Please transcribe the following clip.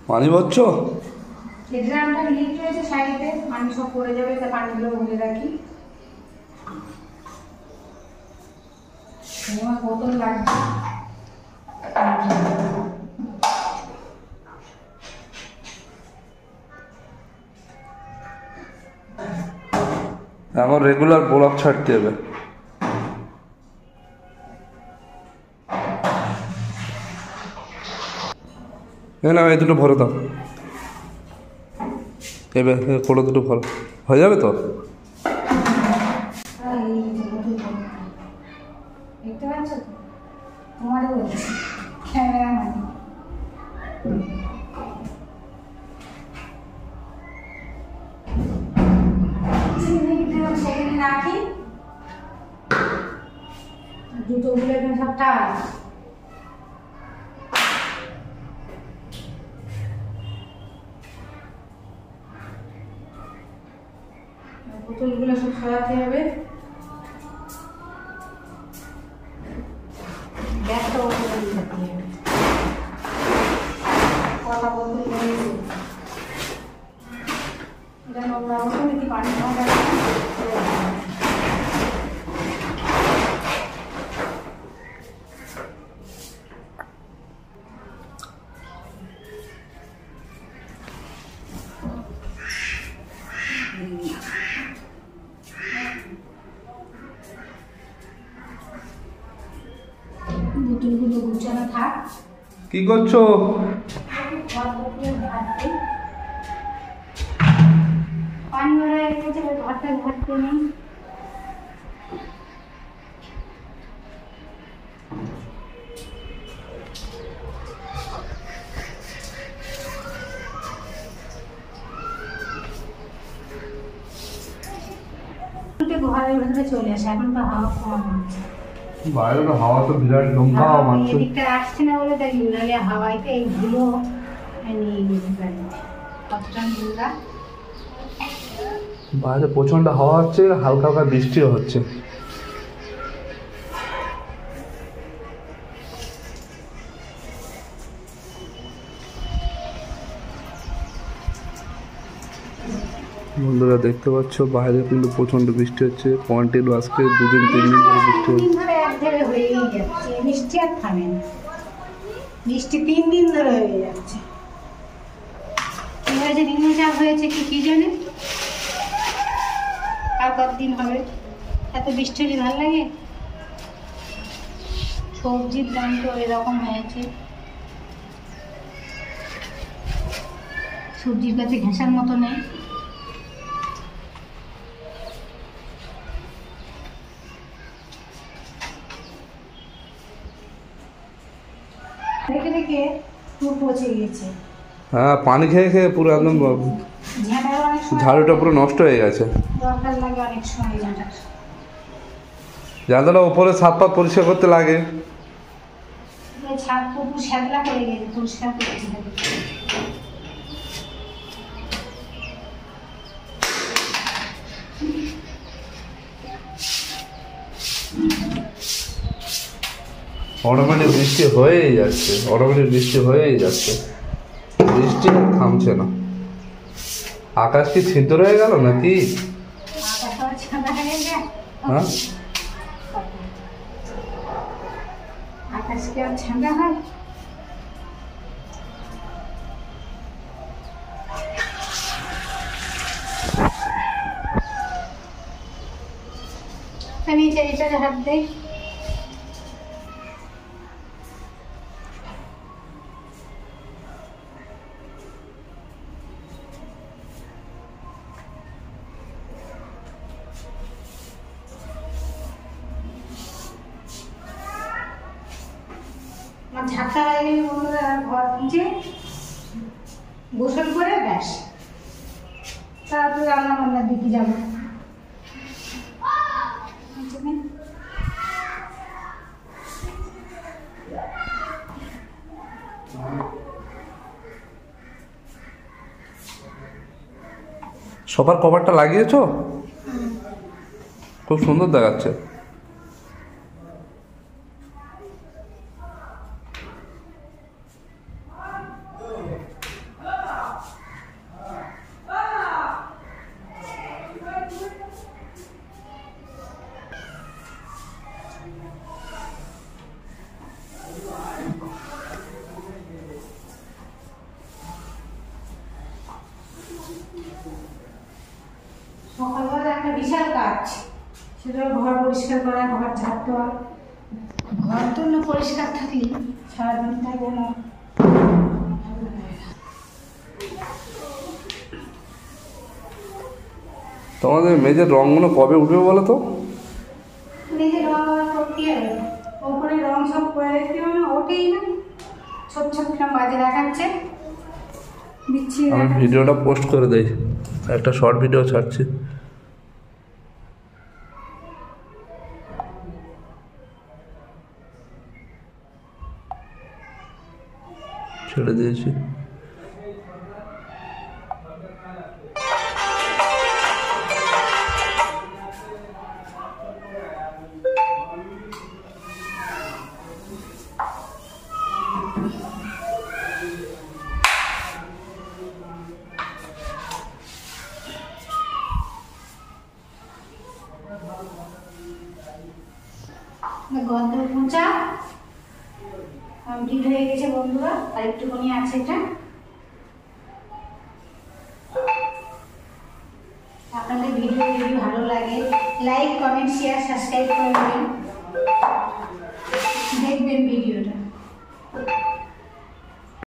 পানি ভরছো? এই ড্রামটা লিক রয়েছে সাইডে, পানি সব পড়ে যাবে, তাই পানিগুলো ভরে রাখি। আমার বোতল লাগবে। এখন রেগুলার ব্লক ছাড়তে হবে। না এই দুটো ভরে দাও, এবার কোলো দুটো ভরো, হয়ে যাবে তো? দেখতে পাচ্ছ তো, তোমারও বলছি ক্যামেরা মানে সেখানে রাখি জুতোগুলো এখানে সবটা। বোতলগুলো সব সরাতে হবে। ব্যাগটা ওপরে রাখতে হবে। কটা বোতল রয়েছে, এটা নোংরা বোতল, এটি পানি খাওয়া যাবে না। বোতলগুলো গুছানো থাক। কি করছো? পানি ভরা রেখেছে, ঘরটা ঘাটতে নেই। ঘরের ভেতরে চলে আসে, এখন তো হাওয়া কম হচ্ছে। বাইরে তো হাওয়া তো বিরাট দমকা হাওয়া মারছে। এদিকটা আসছে না বলে দেখি, নাহলে হাওয়াইতে এই ধুলো নিয়ে যেতে পারি। কতটা নোংরা। বাইরে প্রচন্ড হাওয়া হচ্ছে, হালকা হালকা বৃষ্টিও হচ্ছে। বন্ধুরা দেখতে পাচ্ছ বাইরে কিন্তু প্রচন্ড বৃষ্টি হচ্ছে, কন্টিনিউ আজকে 2-3 দিন ধরে বৃষ্টি হচ্ছে। একধারে হয়েই যাচ্ছে, বৃষ্টি আর থামে না। বৃষ্টি 3 দিন ধরে হয়ে যাচ্ছে। কি হয়েছে, নিম্নচাপ হয়েছে কি জানে, আর কতদিন হবে। এত বৃষ্টি হলে ভালো লাগে? সবজির দাম তো এরকম হয়েছে, সবজির কাছে ঘেঁষার মতো নেই। রেখে রেখে পুরো পচে গেছে। হ্যাঁ, পানি খেয়ে খেয়ে পুরো একদম ঝাড়ুটা পুরো নষ্ট হয়ে গেছে। দরকার লাগে অনেক সময় ঝাঁটার। যাদের উপরে ছাদ পাত পরিষ্কার করতে লাগে, ছাদ পুকুর শ্যাগলা করে গেছে, পরিষ্কার করতে হবে। অটোমেটিক বৃষ্টি হয়েই যাচ্ছে, অটোমেটিক বৃষ্টি হয়েই যাচ্ছে, বৃষ্টি থামছে না। আকাশ কি ছিদ্র হয়ে গেল নাকি? হ্যাঁ, আকাশ কি আর ঠান্ডা হয়? নিচে এটা হাত দেয়। ঝাঁকা হয়ে গেলে বন্ধুরা ঘর নিচে গোসল করে ব্যাস, তারপরে রান্না বান্নার দিকে যাবো। সোফার কভারটা লাগিয়েছো? খুব সুন্দর দেখাচ্ছে। বিশাল কাজ, সেটা ঘর পরিষ্কার করা, ঘর ঝাড় দেওয়া। ঘর তো না পরিষ্কার থাকলে সারাদিনটা যেন তোমাদের মেঝের রঙগুলো কবে উঠবে বলো তো? নিজে রং করতে হবে, ওপরে রং সব করে রাখতে হবে না, ওঠেই না, ছোট ছোট কিরম বাজে দেখাচ্ছে, দিচ্ছি। আমি ভিডিওটা পোস্ট করে দেই, একটা শর্ট ভিডিও ছাড়ছি। ছেড়ে দিয়েছি। গন্ধ মোচা কমপ্লিট হয়ে গেছে বন্ধুরা, আর একটুখানি আছে এটা। আপনাদের ভিডিও যদি ভালো লাগে লাইক কমেন্ট শেয়ার সাবস্ক্রাইব করবেন, দেখবেন ভিডিও।